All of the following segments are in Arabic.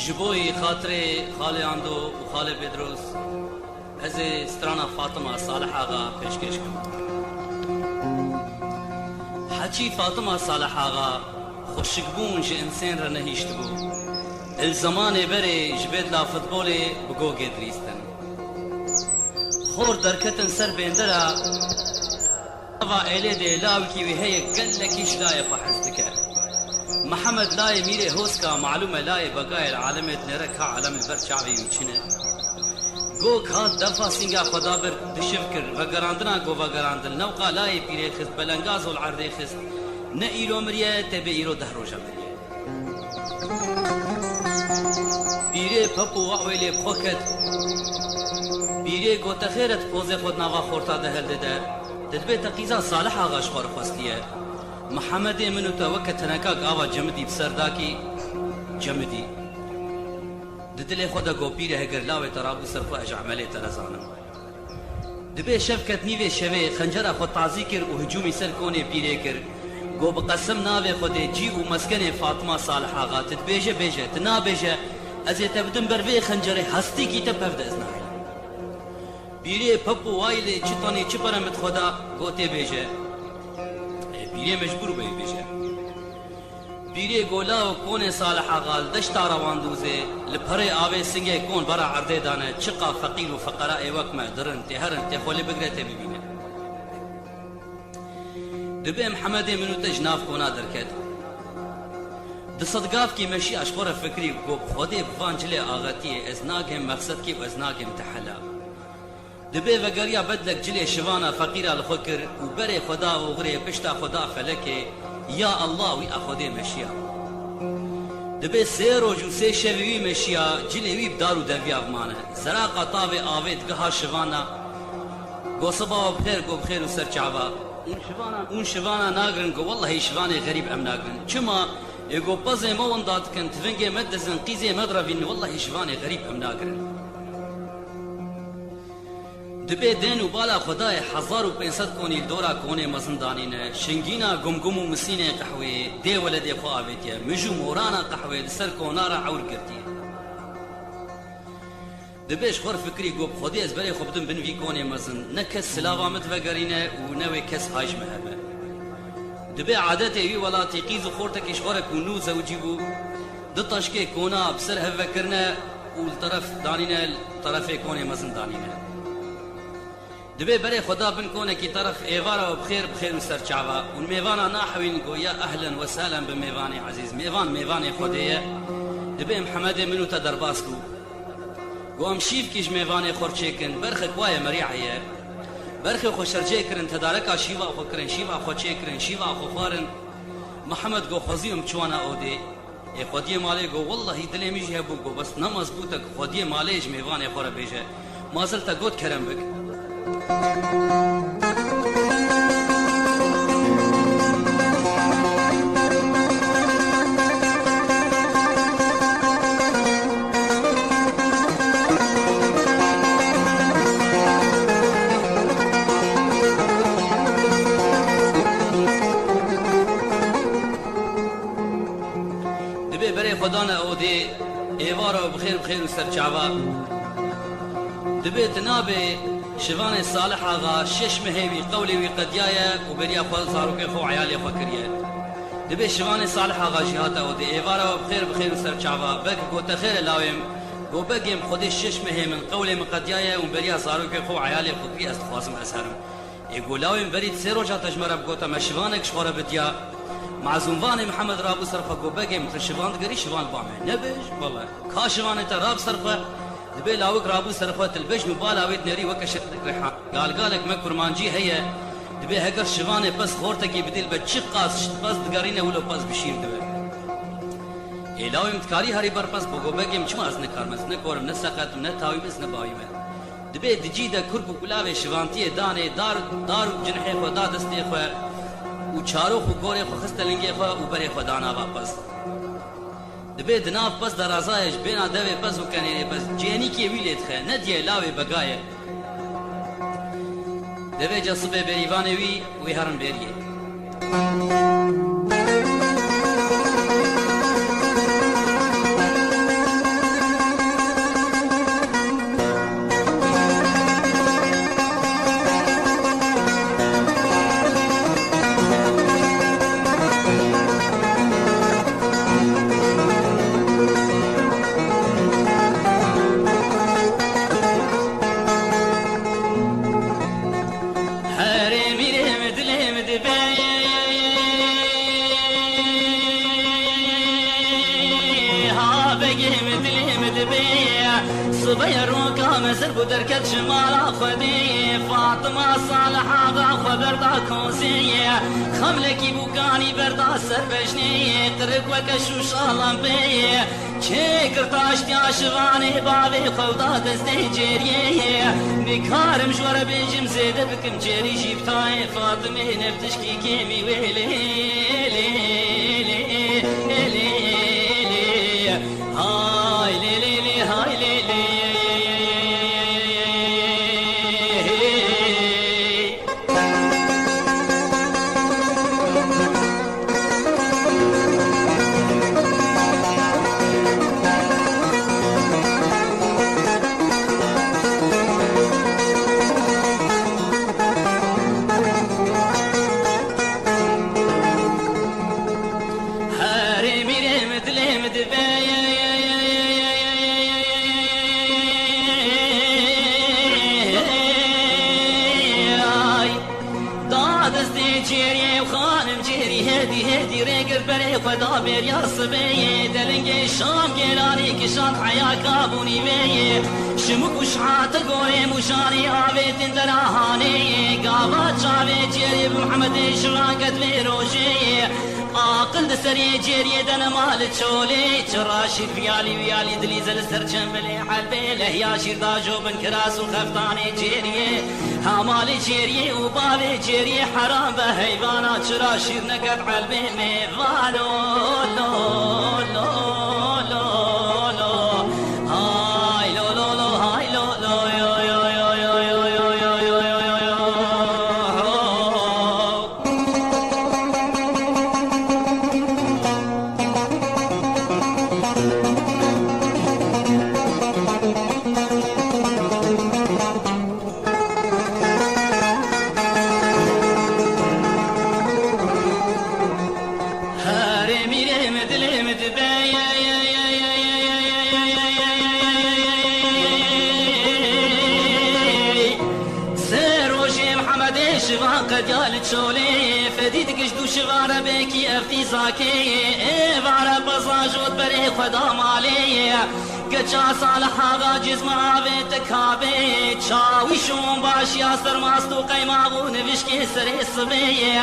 جبوی خاطر خاله اندو و خاله بدروس از سترانا فاطمه صالح آغا پیشکش کن. حچی فاطمه صالح آغا خوشگبون جه انسان را نهیشت بو. الزمان بره جبید لا فوتبول بگو گدریستن. خور درکتن سر بیندرا و ایله ده لاوکی و هی گلکیش لای پحست کرد. محمد لاي ميري هوسكا معلومة لاي بقايا العالمت نركها عالم البر شعبي ويچنه گوك هات دفا سنگا خدابر دشفكر وگراندنا گو وگراندل نوقا لاي بيري خست بلنگاز والعرضي خست نه ايرو مريه تبه ايرو دهروجا مريه بيري پپو وحويلي بخوكت بيري گو تخيرت پوزي خود نوا خورتا دهل ده تدبه تقيزا صالح آغاش خور خواستيه محمد منو توقع تنكاك آوا جمدي بسرداكي جمدي ددلي خدا گوپيره هگر لاوي ترابو صرفه اج عملي ترزانم دبي شفكت نيوه شوه خنجره خود تعزي كر و هجومي سر كوني بيره كر گو بقسم ناوه خود جي و مسكن فاطمه صالح آغا تدبيجه بيجه تنا بيجه ازي تبدن بروه خنجره هستی کی تپفد ازناهي بيره پپو وايله چطاني چپرمت خدا گوته بيجه بيري مجبور بي بيجه بيري گولا و كون صالح آغال دشتا رواندوزه لپره آوه سنگه كون برا عرده دانه چقا فقير و فقراء وكمه درن تهرن تخولي بگرته ببينه دبه محمد منو تجناف كونا دركت دصدقاف كي مشي اشخور فكري و خودي بفانجلي آغاتيه ازناقهم مقصد كي و ازناقهم تحلا دبي وگریا بدلك جلي شوانا فقيرا الخكر وبري خدا وغري بشتا خدا فلكي يا الله وي اخودي مشيا دبي سيروج و سي شوي مشيا جلي وي بدارو دفيا بمانه زراقه طاوي آويت قها شوانا گو صبا بخير گو بخير و سر چعبا اون شوانا ناگرن گو والله شواني غريب ام ناگرن چما يگو بزي مون داد كنت فنگي مدزن قيزي مدربين والله شواني غريب ام ناگرن دبي دين و بالا خدای 1500 كوني دورا كوني مزندانين شنگينا گمگم و مسينه قحوي دي ولدي خو آويتيه مجو مورانا قحوي سر كونارا عور گرتيه دبيش خور فكري گوب خودي از بري خبدن بن في كوني مزن نكس سلاوا متوگرينه و نوي كس هاج مهبه دبي عادته وي ولاتي قيز خورتك شخورك ونو زوجيبو دطشكي كونا بسر هفكرنا والطرف دانينا طرف كوني مزن دانينا دبي بري خدا بن كونه كي طرف ايفارا وبخير بخير وسر شعبا والميفانا ناحوين نقول يا اهلا وسهلا بميفاني عزيز ميفاني خديه دبي محمد منو تدرباسكو قوم شيف كيش ميفاني خورشيكن برخك وايا مريعيه برخي خوشرجيكرن تداركا شيفا خوكرن شيفا خوشيكرن شيفا خوفارن محمد قو خزيهم چوانا اودي اي خديه مالي قو والله دلي ميجي هبو بس نمزبوتك خديه ماليج ميفاني خورا بيجه ما زلت قد كرم بك دبي بري خدانا اودي ايوارا بخير بخير وسر شعبا دبي تنابي شوان صالح آغا شش مهيوي قولي وقديايا وبريا خو صاروكي خو عيالي خو كريا دبي شوان صالح آغا جهاتا ودي ايوارا بخير وسر شعبا بك قو تخير لاويم قو بقيم خودي شش مهي من قولي مقديايا وبريا صاروكي خو عيالي خو كريا استخواصم اسهرم يقول لاويم بريد سيرو جا تجمرة بقوتا ما شوانك شخورة بديا مع زنفاني محمد رابو صرفه قو بقيم مثل شوان تقري شوان بامه نبش والله كا شوان تراب صرفه دبي لاوك رابو صرفات البش مبالا ويت نري وكشت ريحان قالك ما كرمانجي هي دبي هكر شواني بس خورتكي بدل بتشقاس بس دقارينه ولا بس بشير دبي ایلاوی متکاری هری برپس بگو بگیم چما از نکارمز نکورم نسقط نتاویمز نباویمه دبی دجی ده کرب و کلاوی شوانتی دانه دار جنحی خو دادستی خو و چارو خو گوری خو خستلنگی خو و بری خو دانا واپس دبی دناف پس در ازایش بینا دوی پس و کنینی پس جینی کی ویلیت خه ندیه لاوی بگایه دبی جصبه بریوانه وی هرم بریه دركت شمال خدي فاطمة صالحة خبر دا كوزي خملكي بوكاني بردا سربجني ترك وكشو شالم بي چه کرتاش تیا شواني بابي خودا دستي جيري بكارم جور بيجم زيد بكم جيري جيبتاي فاطمة نفتشكي كيمي ويلي هاي ليلي هاي ليلي خدا بريا صبي دلنجي شام كيراني كشان حيا كابوني بي شمك وشحات قوري مشاني آبيت دراهاني قابات شابي جيري بمحمد شرانكت بيروشي عاقل دسري جيري دنا مال تشولي تراشي ويالي دلي زل سرجن بلي حلبي لهيا شير دا جوبن كراس وخفتاني جيري هامالي جيري وبالي جيري حرام بهيبانا تراشي نقد حلبي ميفانو لو لو لو لو هاي لو لو لو هاي لو لو يو يو يو يو يو يو يو يو يو شولي فديت قشدو شغارة بيكي افتي زاكي وارا بزاجود بري خدا مالي قجا صالحا غاجز معاوي تكابي چاوي شون باش ياسر ماستو قيماغو نوشكي سري صبي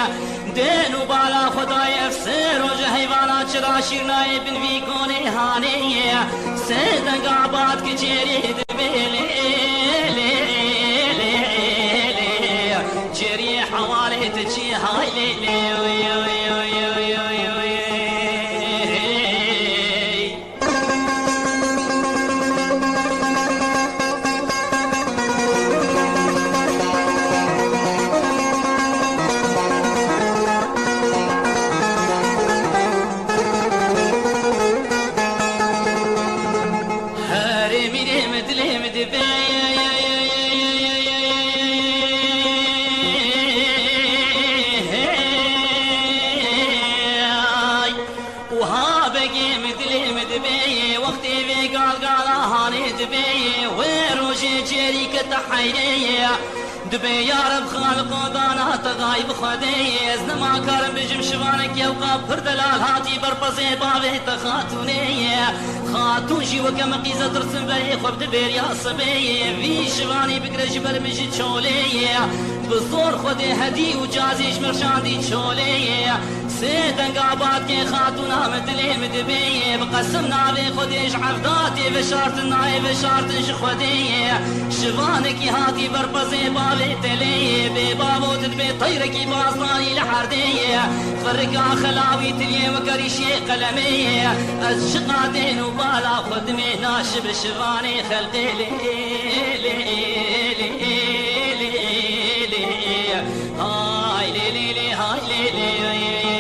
دينو بالا خداي افسر وجه حيوانا چرا شيرناي بن في كوني هاني سيدن قابات كجيري دبيلي جري حوالي تجي هاي ليلي وي وي وي وي وي وي هاري ميري مدلي مدبي تحيي دبي يا رب خالق دانا تغايب خدي ازنا ما كرم بجم شوانك يوقع بردلال هاتي بربزي بابي تخاتوني خاتون شي وكم قيزة درسن بري خب دبير يا صبي في شواني بقرج برمجي تشولي بزور خودی هدی و جازیش مرشاندی چوله سیدنگ آباد که خاتون آمد لیم دبیه بقسم ناوی خودش عفداتی و شارت نای و شارتش خودی شوانکی هاتی برپزی باوی تلیه بی باوت بی طیر کی بازنانی لحردیه فرقا خلاوی تلیه و کریشی قلمیه از شقاتین و بالا خودمی ناشب شوانی خلقی هاي ليلي لي هاي ليلي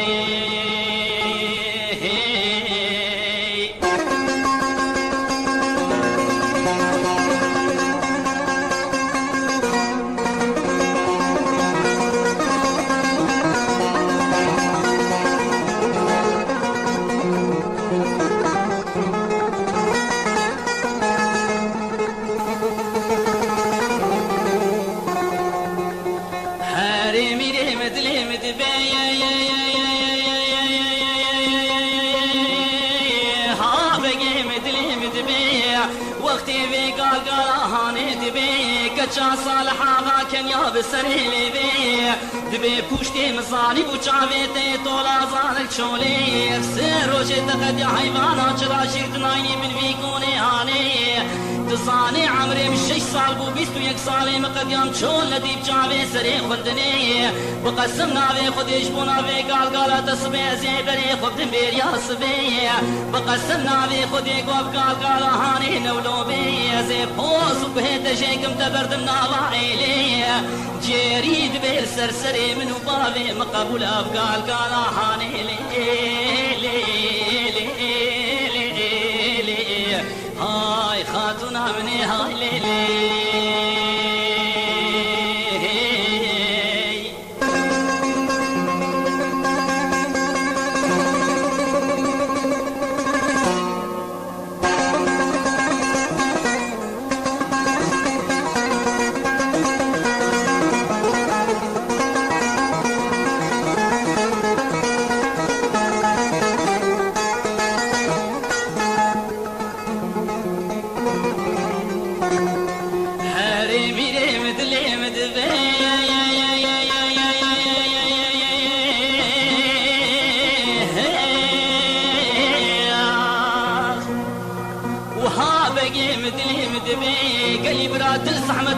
چا صالح آقا کنیا بسری لیوی دبی پوشتی مزانی بو چاویتی تولا زانک چولی افسر روشی تقدی حیوانا چرا شیرت ناینی من وی کونی آنی دزانی عمری من 6 سال بو 21 سالی مقدیم چول ندیب چاوی سری خودنی بقسم ناوی خودش بو ناوی گالگالا تسبی زیبری خودن بیریا سبی بقسم ناوی خودی گوب گالگالا هانی نولو بی زی پوز و بهت جیکم تبردم ناوا ایلی جرید بیل سرسری منو باوی مقبول افگال گالا هانی لی هاي خاتونا مني هاي ليلي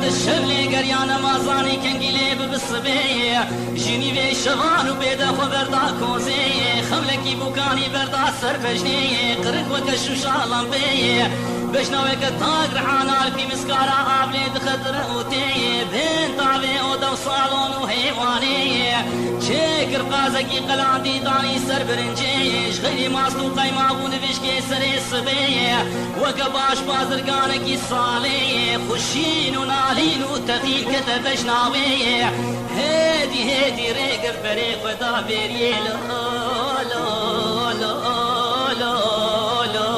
الشبلي قريانا مازاني كنقلي بالصبي جيني بي شغان وبيدا خبردا كوزي خملكي بوكاني بردا سربجني قرق وكشو شالم بي بشناوي كتاق رحانا في مسكارا عبلي دخدر اوتي بين طاوي اودا وصالون وهيواني شكر قازكي قلاندي داني سر برنجيش غيري ماستو قيماغون بشكي سري صبي وكباش بازرقانكي صالي خشين ونالين وتغيل كتبش ناوي هيدي ريقر بريق ودا بيري لو لو لو لو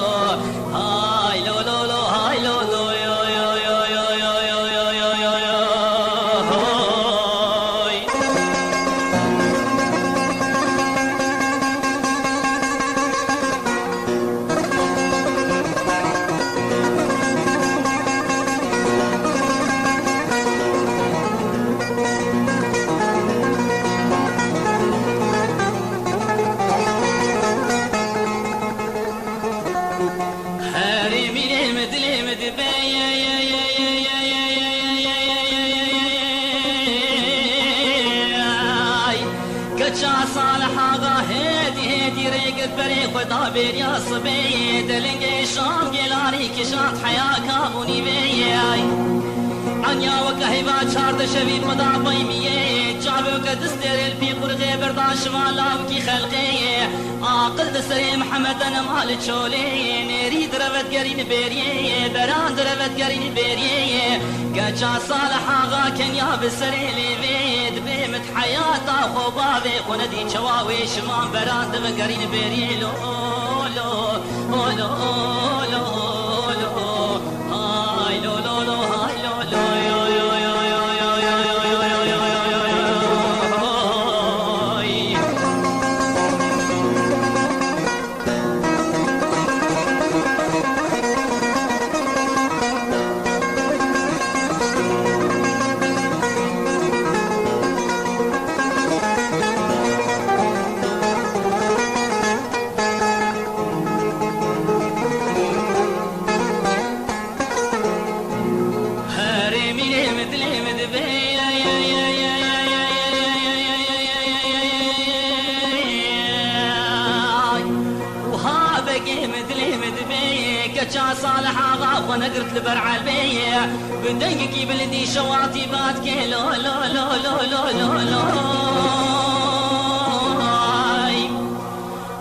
هاي لو لو لو هاي لو لو يو يو يو يو يو يو يو يو يو هاي خدا بيريا صبي دلنجي شام جلاني كشات حياة كابوني بياي عنيا وكهيبا شارد شبيب مدا بيمية جابو كدستر البي قرغي برداش والاو كي خلقي عاقل دسري محمد انا مال تشولي نريد رفت قرين بيريه براند رفت قرين بيريه كجا صالح آغا كنيا بسري ليفيد بيمت حياتا خوبابي وندي شواوي شمان براند وقرين بيريه لو لو لو لو لو هاي لو لو لو هاي لو لو يو يو يو يو يو يو يو يو يو بقي مدلي مدبي كتشا صالح آغا ونقرت لبرع البي بدقكي بلدي شواطي باتكي لو لو لو لو لو لو لو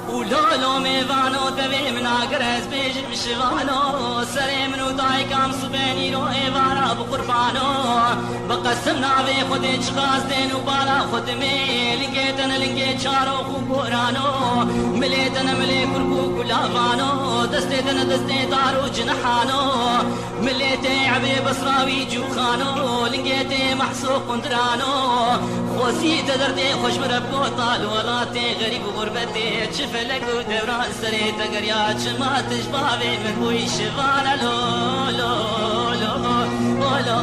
ولولو ميفانو تبي من عقرز بيج مشغانو سري منو دايكام صبيني رو ايفارا بقربانو بقسمنا بي خدي شخاص دينو بالا خدمي لنقيتنا لنقيت شارو خوكورانو مليتنا ملي كركو كلافانو دستيتنا دستي دارو جنحانو مليتي عبي بصراوي جوخانو لنقيتي محسوق قندرانو خوسي تدردي خوش بربكو طال ولاتي غريب غربتي تشفلك ودوران سري تقريات شما تشبابي من بوي شفانا لو لو لو لو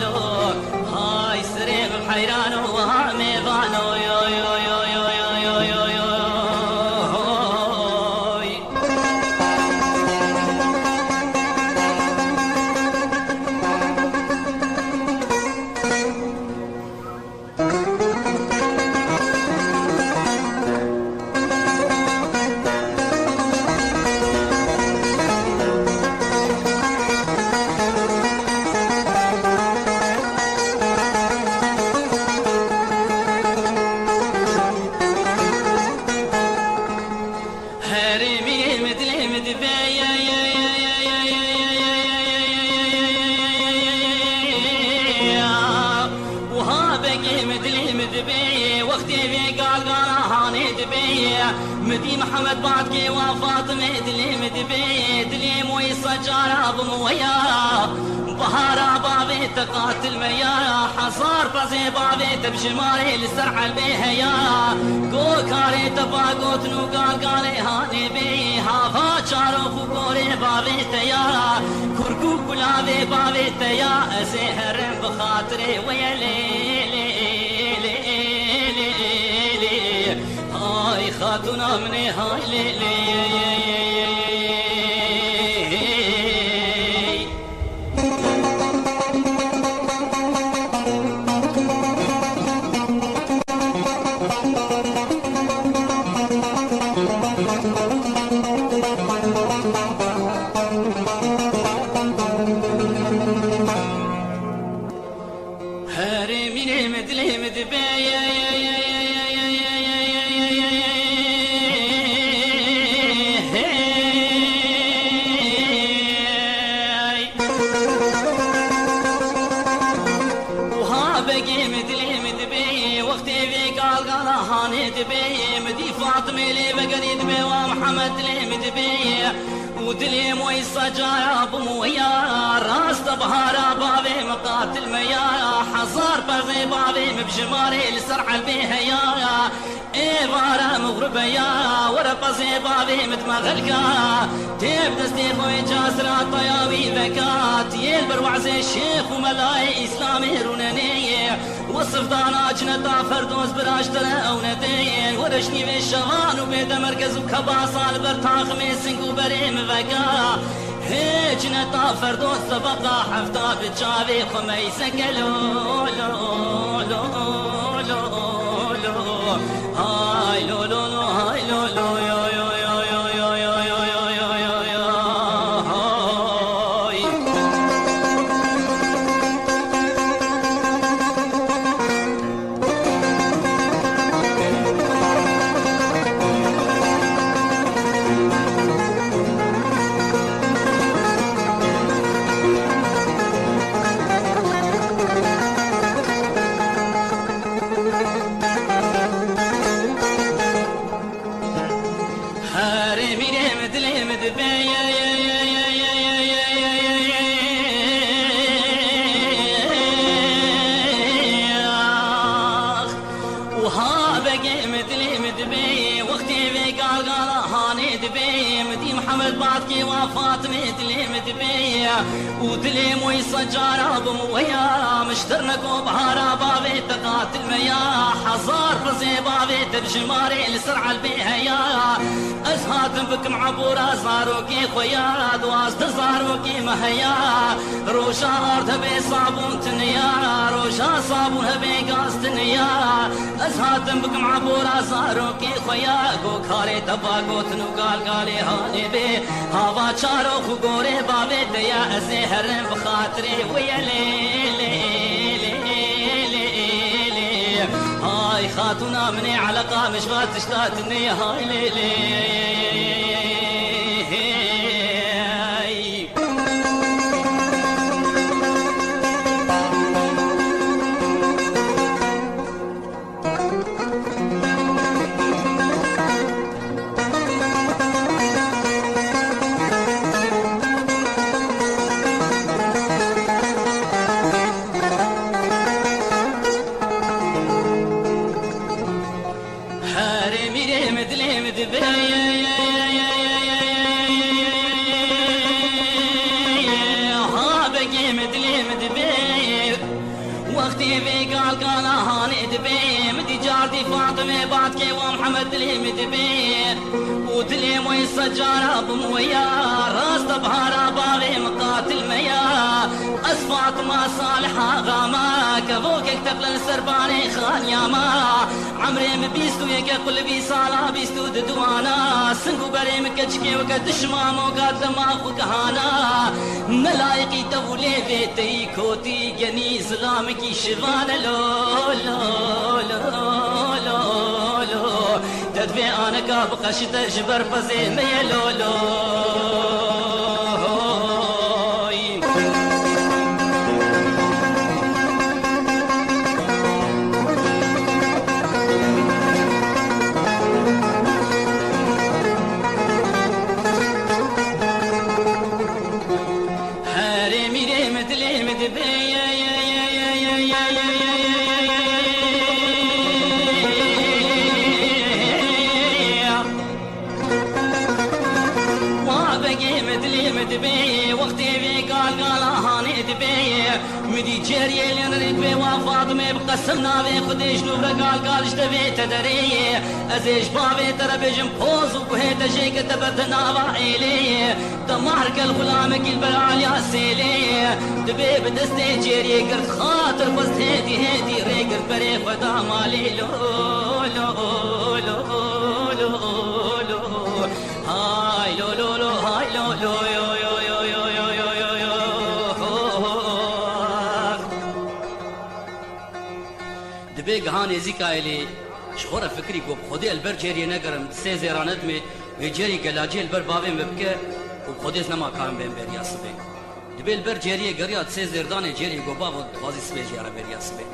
لو هاي سري بحيرانو وهامي بانو يو يو يو يو يو يو يو يو مدي محمد بعدك وفاطمة دلي مدبي دلي موي صجارة بمويا بهارا بابي تقاتل ميا حصار بزي بابي تبجماري لسرح البيهيا قو كاري تفاقوت نوقال قالي هاني بي هافا چارو فقوري بابي تيا كركو كلابي بابي تيا اسهرم بخاطري ويا ليلي هاي خاتونا مني هاي ليلي هارميني مدلي مدبي مدي فاطمة لي بقريد بي ومحمد لي مدبي ودلي موي صجايا بمويا راس تبهارا بابي مقاتل ميا حصار بغي بابي مبجماري لسرع البيهيا ايفارا مغربيا ورا بزي بابي متمغلقا تيب دستي خوي جاسرا طياوي ذكات يلبر وعزي الشيخ وملاي اسلامي روناني وصف دانا جنتا فردوس براش ترى او ندين ورشني بالشغان وبيد مركز وكباصة البرتاخ ميسنق وبريم فقا هي جنتا فردوس سبقا حفتا بتشابي خميسك لو لو لو لو لو هاي لو لو لو هاي لو لو يو يو يو يو يو يو يو يو يو يو هاي بعدك وفاطمة دلي مدبي ودلي موي صجارة بمويا مشترنك وبهارا بابي تقاتل ميا حصار بزي بابي تبجماري لسرع البيهيا ازهاتم بك معبورة زاروكي خويا دواز تزاروكي مهيا روشا ارض هبي صابون تنيا روشا صابون هبي قاس تنيا ازهاتم بك معبورة زاروكي خويا قو كاري تباقو تنوقال گال گالی هانی بی هوا چارو خو گوره بابی دیا از هرم بخاطری ویلی هاي خاتونا مني علقة مش ما تشتاتني هاي ليلي فاطمة بعد كي ومحمد دلي مدبير ودلي موي السجارة بمويا راس طبهارة باغي مقاتل ميا أس فاطمة صالحة غاما كفوك اكتب للسرباني خان ياما عمري مبيستو يكي قلبي صالة بيستو ددوانا سنقو بري مكجكي وكدش مامو قاد دماغ وكهانا ملايقي تولي بيتي كوتي جني سلامكي شفان لو لو لو تدفي أنا كابقى شتا جبر بزي ميلولو هاري ريم دليم دبي وقتي بي قال هاني دبي مدي جري لين بي وفاطمه بقسمنا بي خديش نور قال اشتبي تدري ازيش بابي ترى بيجم بوز وهيت جيك تبدنا وعيلي دمارك الغلام كل برال يا سيلي دبي بدستي جري قرت خاطر بس هدي ريقر بري خدا مالي لو لو لو لو لو هاي لو لو لو هاي لو لو دبي هاني زيكايلي شخورة فكري قوب خودي البر جيري نقرم سي زيراند مي ويجيري قلاجي البر بابي مبكى وخوديز نما كان بين بريا سبي دبي البر جيري قريات سي زيرداني جيري قوبا وغازي سبي جيارة بريا سبي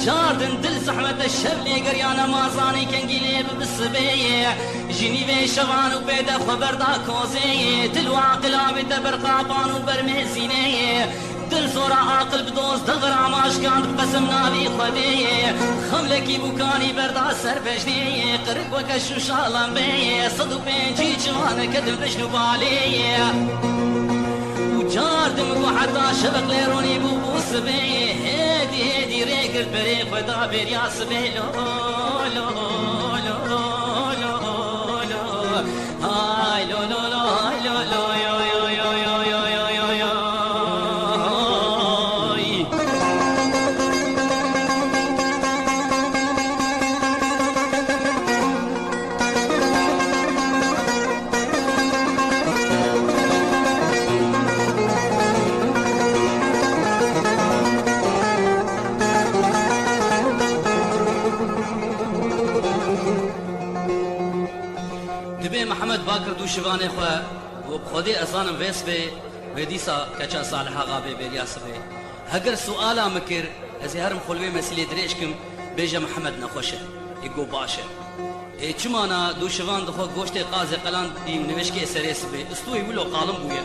جاردن دل زحمة الشبلي قريانا مازاني كنجيلي بالصبي جيني في شغان وبيدا خبر دا كوزي تلو عقلا بتبر قابان وبرميزيني دل زورا عاقل بدوز دغرا ماش كان بقسم نابي خدي خملكي بوكاني بردا سر بجني قرب وكشو شالم بي صدو بينجي جوان كدم بجنو بالي جاردم روح حتى شبق ليروني بوبوس بي هدي ريقر بريق ودا برياس بي لو لو لو لو لو هاي لو لو لو هاي لو لو يو يو يو يو يو يو يو يو محمد باكر دو شوانه خو وبخودي اصلا ويس بي وديسا كچا صالحا غابي بيلياس بي هگر سؤالا مكر از هرم خلوي مسئله دريشكم بيجا محمد نخوشه يگو باشه اي چمانا دو شوان دخو گوشت قاز قلان دي نوشكي سريس بي استوي ولو قالم بويا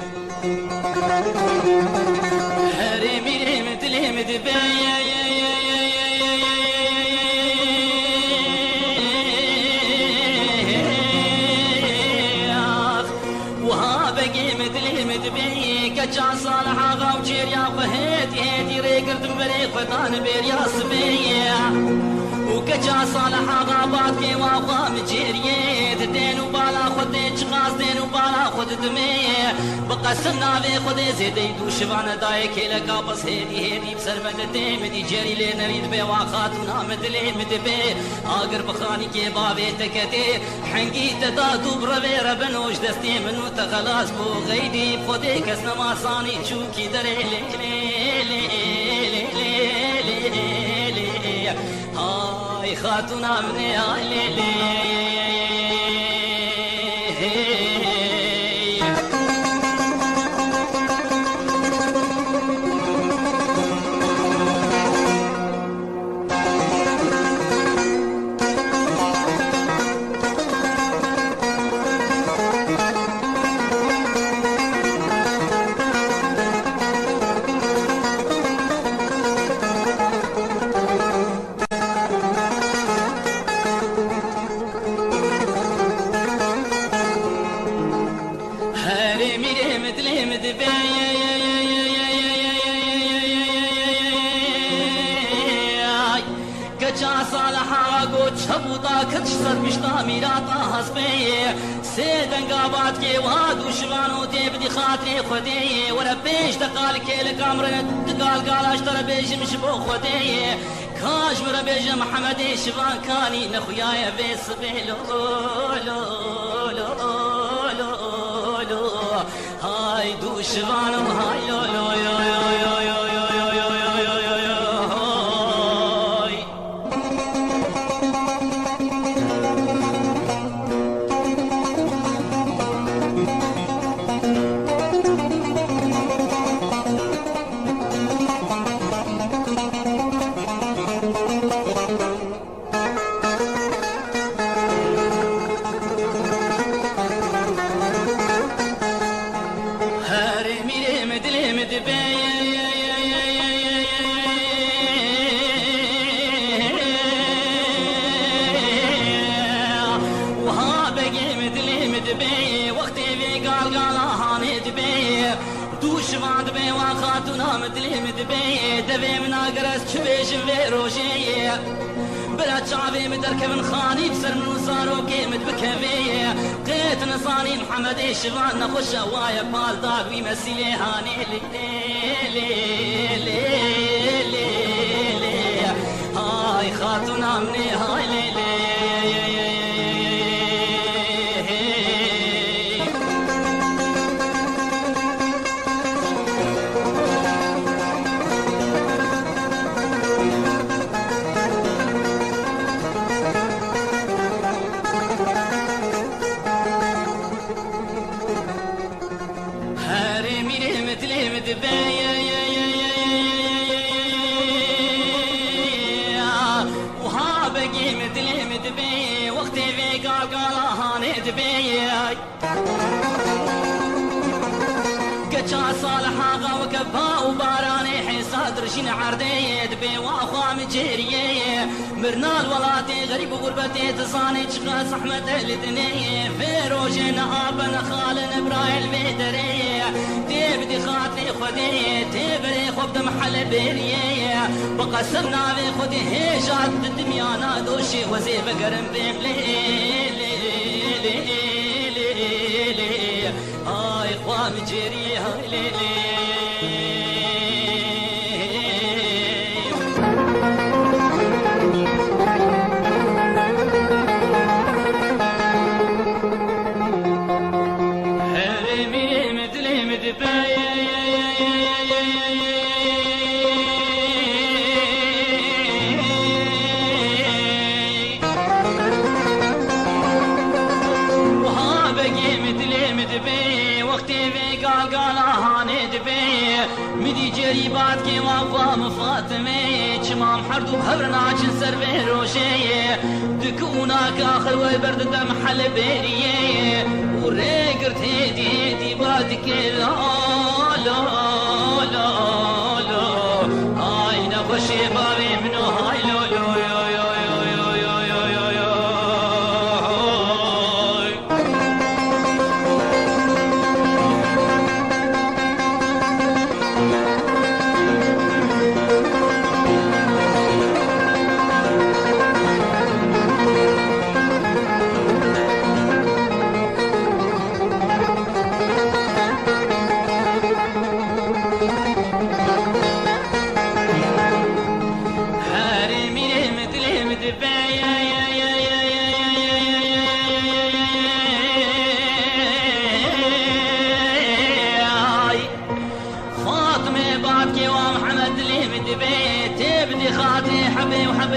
هري ميري مدلي مدبي دان بيريا صبية وكجا صالح غابات كي وافا مجيرية دين وبالا خد جغاز دين وبالا خد دمية بقسمنا في خد زيدي دوش وانا دايك لكا بس هيدي بسر مدتي مدي جري لي نريد بي واخاتنا مدلي مدبي آگر بخاني كي بابي تكتي حنقي تدا دوب ربي ربنوش دستي منو تخلاص بو غيدي بخدي كسنا ما صاني شوكي دري لي لي لي لي لي لي هاي خاتونا مني هاي لي لي كتش صد مشتا ميراتا حسبي سيدن قابات كي وادو شوانو تبدي خاطري خدي ورا بيش تقال كيل كامرن تقال قال اشترى بيش مش بو خدي كاش ورا بيش محمد شوان كاني نخويا بيس بيلو لو لو لو لو هاي دو شوانو هاي لو لو يو يو يو يو دبي من اقرس شبيش في روشيه بلا شعبي مدركب من خاني بسر من صاروا كيمت بكفيه قيت نصاني محمد الشفان نخش وايا بال داق ويمسيلي هاني لي لي لي لي لي هاي خاتونا مني هاي لي لي صالح آغا وكبا وباراني حصاد رشين عردي دبي واخوا مجيريه مرنال ولاتي غريب غربتي تصاني تشخاص احمد الدنيا فيروجين ابن خالن برايل بيدريه تبدي خاطري خدي تبري خبد محل بيريه بقسمنا في خدي هيجات الدميانا دوشي وزي بقرم بيملي هاي اخوان مجيري هاي ليلي هرمي مدلي مدباي مدي جريبات كي وافا فاطمه چمام حردو بهرنا چن سر به روشه دكونا كاخر وبرد دم حل بيريه وريقرت هدي دي بادك لا لا لا لا هاي نخشي بابي منو هاي لو لو يو يو يو يو يو يو يو هاي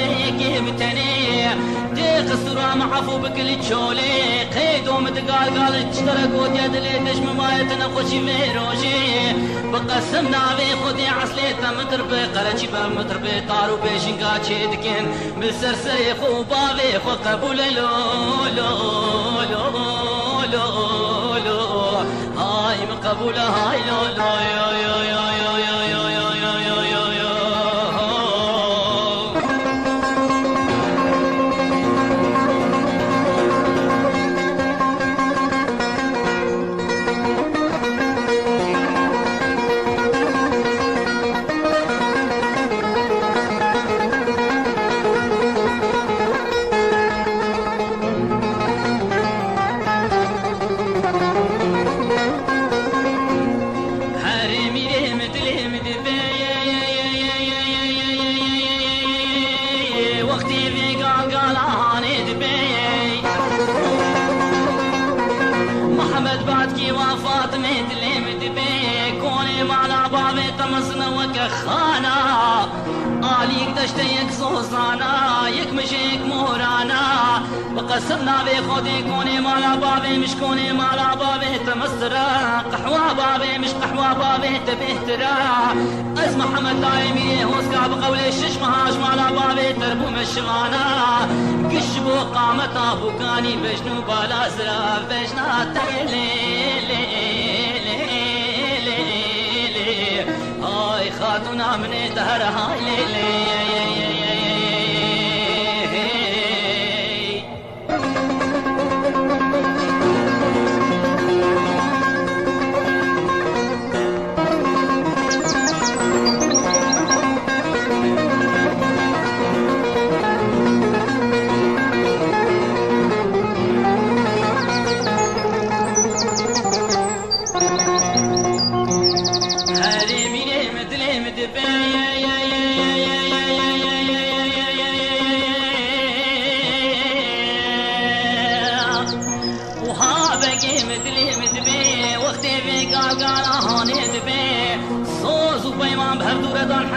بيك متني ديق السرا معفو بكل تشولي قيدو متقال قال تشترك وديد لي دشم ما يتنقشي فيروشي بقسمنا في خدي عسليتا متربي قرشي بمتربي طارو بيشنقا تشيدكين بالسرسري خوبا في قبول لو لو لو لو لو هاي مقبولة هاي لو لو يو يو يو يو يو يو يو يو يو يو خانا عليك دشتيك زوزانا يك مشيك مورانا بقسمنا بخودي كوني مالا بابي مش كوني مالا بابي تمسرا قحوة بابي مش قحوة بابي تبهترا از محمد دايمي هوسكا بقولي شش مهاج مالا بابي تربو مشغانا كشبو قامتا بوكاني بجنو بالا زرا بجنا تيلي خاتونا من دهر هاي ليلي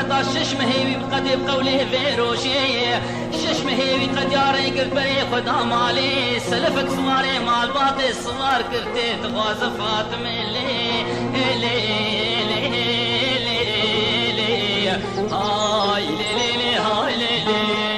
حتى شش مهيوي بقدي بقوله فيروشي شش مهيوي قد ياري قلت بري خدا مالي سلفك صواري مال باطي صوار كرتي تغاز فاطمة لي لي لي لي لي هاي لي لي لي هاي لي لي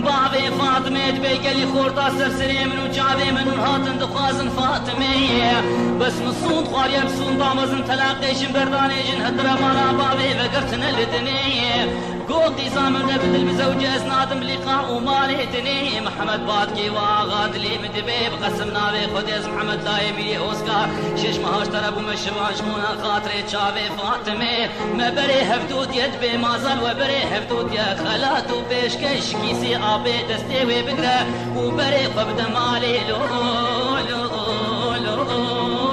بابي فاطمة بيقلي خورطة سرسري منو جابي منو هاتن دخوازن فاطمة بس مصون خواريا بسون دامزن تلاقيشن بردانيجن هدرا مالا بابي فقرتنا لدنيا قوقي زامن نبت المزوجة اسنادم لقاء ومالي دني محمد باتكي واغاد لي مدبي بقسمنا بي خديز محمد لا يميلي اوسكار شش مهاش تربو مشواش مونا خاطري تشابي فاطمة ما بري هفتوت يد بي مازال وبري هفتوت يا خلاتو بيش كيش كيسي آبي دستيوي بقرا وبري قبض مالي لو لو لو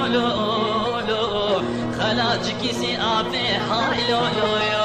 لو لو خلات كيسي آبي هاي لو لو